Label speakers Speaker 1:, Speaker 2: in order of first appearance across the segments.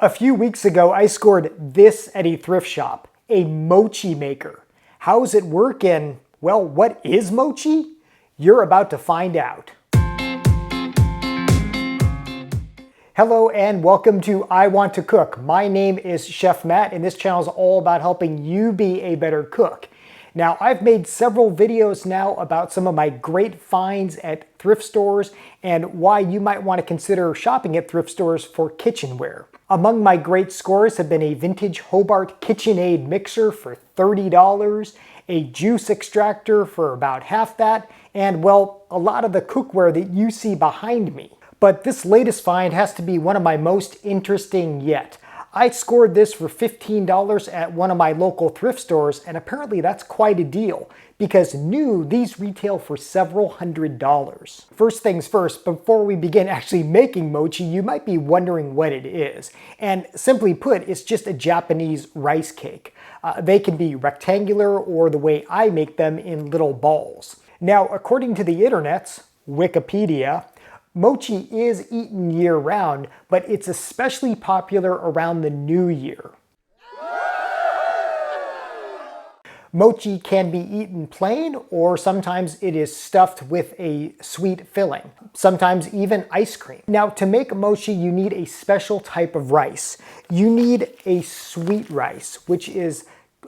Speaker 1: A few weeks ago, I scored this at a thrift shop, a mochi maker. How does it work and, well, what is mochi? You're about to find out. Hello and welcome to I Want to Cook. My name is Chef Matt and this channel is all about helping you be a better cook. Now, I've made several videos now about some of my great finds at thrift stores and why you might want to consider shopping at thrift stores for kitchenware. Among my great scores have been a vintage Hobart KitchenAid mixer for $30, a juice extractor for about half that, and well, a lot of the cookware that you see behind me. But this latest find has to be one of my most interesting yet. I scored this for $15 at one of my local thrift stores, and apparently that's quite a deal, because new, these retail for several $100s. First things first, before we begin actually making mochi, you might be wondering what it is. And simply put, it's just a Japanese rice cake. They can be rectangular or the way I make them in little balls. Now, according to the internet's Wikipedia, mochi is eaten year-round, but it's especially popular around the new year. Mochi can be eaten plain, or sometimes it is stuffed with a sweet filling, sometimes even ice cream. Now, to make mochi, you need a special type of rice. You need a sweet rice, which is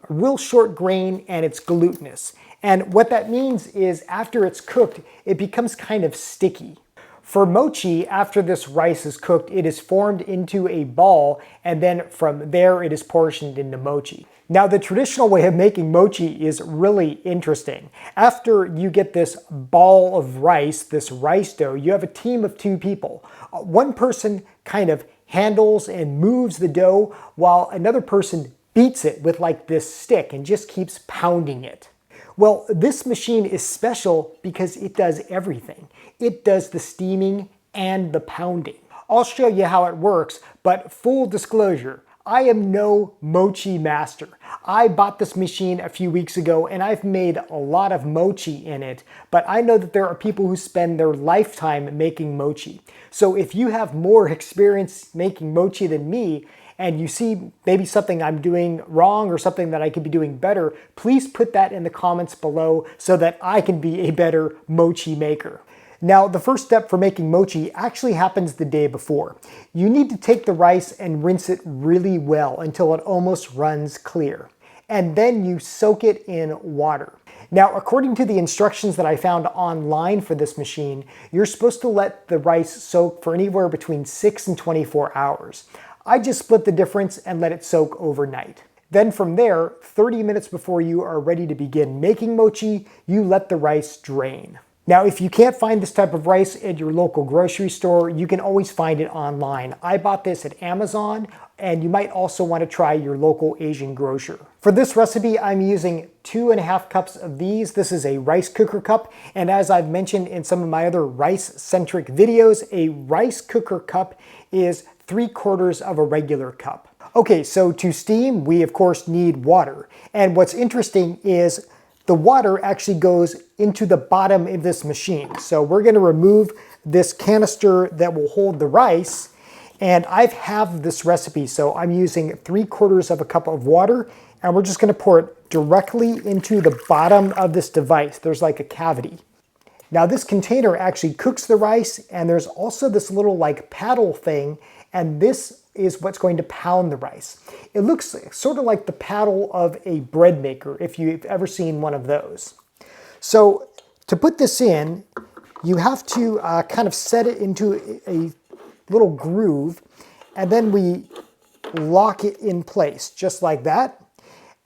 Speaker 1: a real short grain and it's glutinous. And what that means is after it's cooked, it becomes kind of sticky. For mochi, after this rice is cooked, it is formed into a ball, and then from there it is portioned into mochi. Now, the traditional way of making mochi is really interesting. After you get this ball of rice, this rice dough, you have a team of two people. One person kind of handles and moves the dough, while another person beats it with like this stick and just keeps pounding it. Well, this machine is special because it does everything. It does the steaming and the pounding. I'll show you how it works, but full disclosure, I am no mochi master. I bought this machine a few weeks ago and I've made a lot of mochi in it, but I know that there are people who spend their lifetime making mochi. So if you have more experience making mochi than me, and you see maybe something I'm doing wrong or something that I could be doing better, please put that in the comments below so that I can be a better mochi maker. Now, the first step for making mochi actually happens the day before. You need to take the rice and rinse it really well until it almost runs clear. And then you soak it in water. Now, according to the instructions that I found online for this machine, you're supposed to let the rice soak for anywhere between 6 and 24 hours. I just split the difference and let it soak overnight. Then from there, 30 minutes before you are ready to begin making mochi, you let the rice drain. Now, if you can't find this type of rice at your local grocery store, you can always find it online. I bought this at Amazon, and you might also want to try your local Asian grocer. For this recipe, I'm using 2.5 cups of these. This is a rice cooker cup, and as I've mentioned in some of my other rice-centric videos, a rice cooker cup is 3/4 of a regular cup. Okay, so to steam, we of course need water. And what's interesting is the water actually goes into the bottom of this machine. So we're gonna remove this canister that will hold the rice. And I've halved this recipe, so I'm using 3/4 of a cup of water, and we're just gonna pour it directly into the bottom of this device. There's like a cavity. Now this container actually cooks the rice, and there's also this little like paddle thing, and this is what's going to pound the rice. It looks sort of like the paddle of a bread maker, if you've ever seen one of those. So to put this in, you have to kind of set it into a little groove, and then we lock it in place, just like that.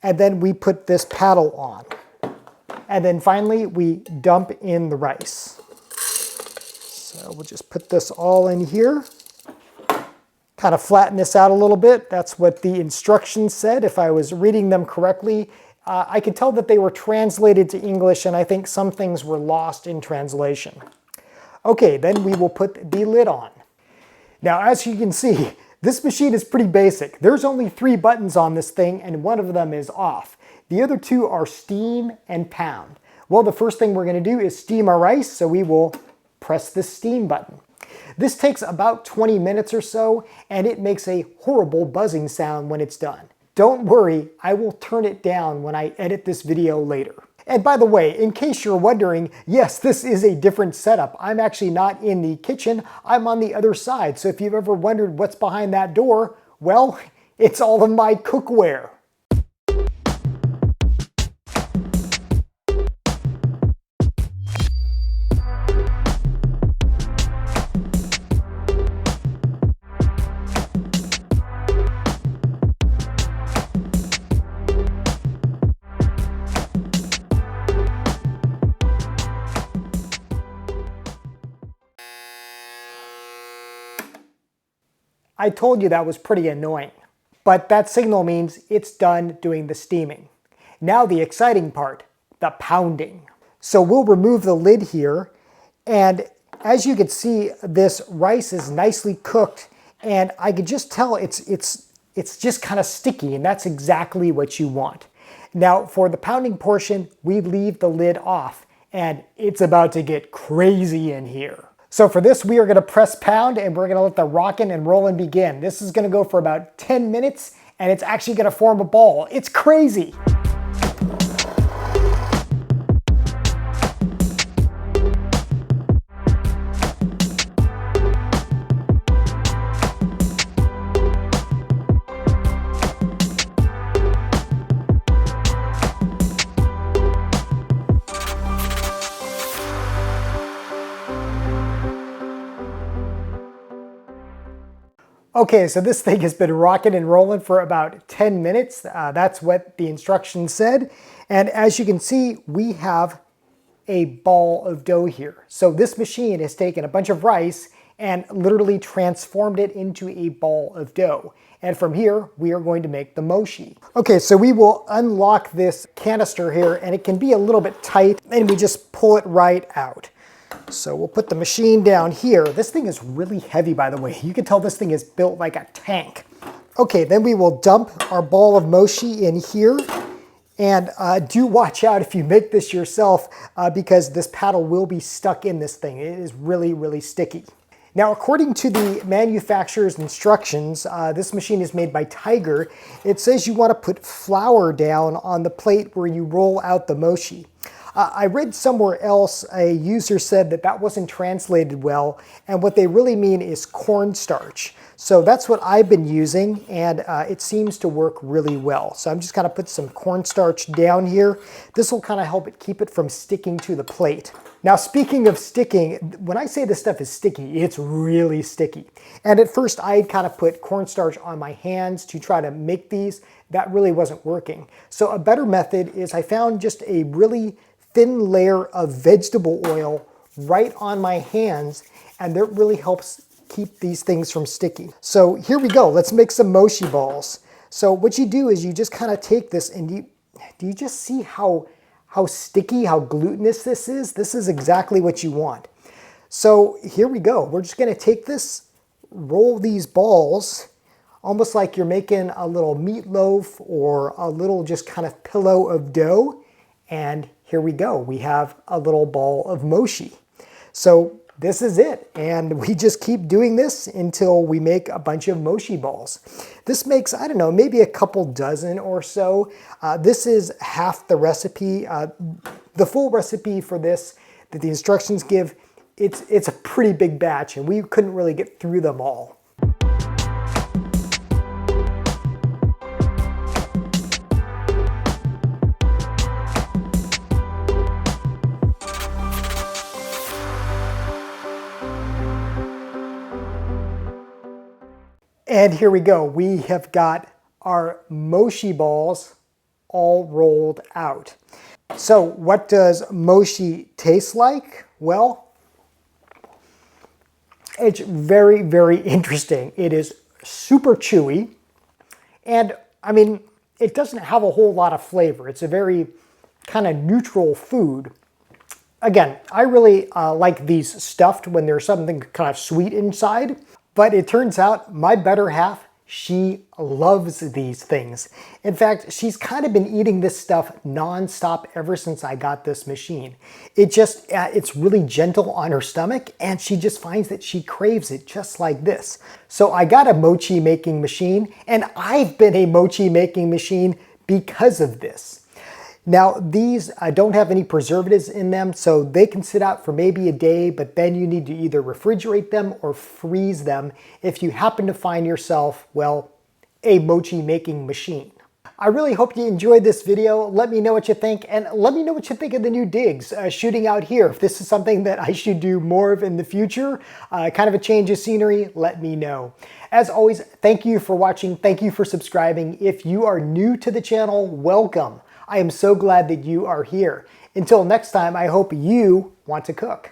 Speaker 1: And then we put this paddle on. And then finally, we dump in the rice. So we'll just put this all in here. Kind of flatten this out a little bit. That's what the instructions said. If I was reading them correctly, I could tell that they were translated to English, and I think some things were lost in translation. Okay, then we will put the lid on. Now, as you can see, this machine is pretty basic. There's only 3 buttons on this thing, and one of them is off. The other 2 are steam and pound. Well, the first thing we're going to do is steam our rice, so we will press the steam button. This takes about 20 minutes or so, and it makes a horrible buzzing sound when it's done. Don't worry, I will turn it down when I edit this video later. And by the way, in case you're wondering, yes, this is a different setup. I'm actually not in the kitchen, I'm on the other side. So if you've ever wondered what's behind that door, well, it's all of my cookware. I told you that was pretty annoying, but that signal means it's done doing the steaming. Now the exciting part, the pounding. So we'll remove the lid here, and as you can see, this rice is nicely cooked, and I could just tell it's just kind of sticky, and that's exactly what you want. Now for the pounding portion, we leave the lid off, and it's about to get crazy in here. So for this, we are going to press pound and we're going to let the rockin' and rollin' begin. This is going to go for about 10 minutes and it's actually going to form a ball. It's crazy. Okay, so this thing has been rocking and rolling for about 10 minutes. That's what the instructions said. And as you can see, we have a ball of dough here. So this machine has taken a bunch of rice and literally transformed it into a ball of dough. And from here, we are going to make the mochi. Okay, so we will unlock this canister here, and it can be a little bit tight, and we just pull it right out. So we'll put the machine down here. This thing is really heavy, by the way. You can tell this thing is built like a tank. Okay, then we will dump our ball of mochi in here. And do watch out if you make this yourself because this paddle will be stuck in this thing. It is really, really sticky. Now, according to the manufacturer's instructions, this machine is made by Tiger. It says you want to put flour down on the plate where you roll out the mochi. I read somewhere else a user said that that wasn't translated well, and what they really mean is cornstarch. So that's what I've been using, and it seems to work really well. So I'm just going to put some cornstarch down here. This will kind of help it keep it from sticking to the plate. Now, speaking of sticking, when I say this stuff is sticky, it's really sticky. And at first I kind of put cornstarch on my hands to try to make these. That really wasn't working. So a better method is I found just a really thin layer of vegetable oil right on my hands, and that really helps keep these things from sticking. So here we go. Let's make some mochi balls. So what you do is you just kind of take this, and do you just see how sticky, how glutinous this is? This is exactly what you want. So here we go. We're just going to take this, roll these balls, almost like you're making a little meatloaf or a little just kind of pillow of dough, and here we go. We have a little ball of mochi. So this is it. And we just keep doing this until we make a bunch of mochi balls. This makes, I don't know, maybe a couple dozen or so. This is half the recipe. The full recipe for this that the instructions give, it's a pretty big batch, and we couldn't really get through them all. And here we go. We have got our mochi balls all rolled out. So what does mochi taste like? Well, it's very, very interesting. It is super chewy. And I mean, it doesn't have a whole lot of flavor. It's a very kind of neutral food. Again, I really like these stuffed when there's something kind of sweet inside. But it turns out my better half She loves these things. In fact, she's kind of been eating this stuff non-stop ever since I got this machine. It's really gentle on her stomach, and she just finds that she craves it just like this. So I got a mochi making machine, and I've been a mochi making machine because of this. Now, these don't have any preservatives in them, so they can sit out for maybe a day, but then you need to either refrigerate them or freeze them if you happen to find yourself, well, a mochi making machine. I really hope you enjoyed this video. Let me know what you think, and let me know what you think of the new digs shooting out here. If this is something that I should do more of in the future, kind of a change of scenery, let me know. As always, thank you for watching. Thank you for subscribing. If you are new to the channel, welcome. I am so glad that you are here. Until next time, I hope you want to cook.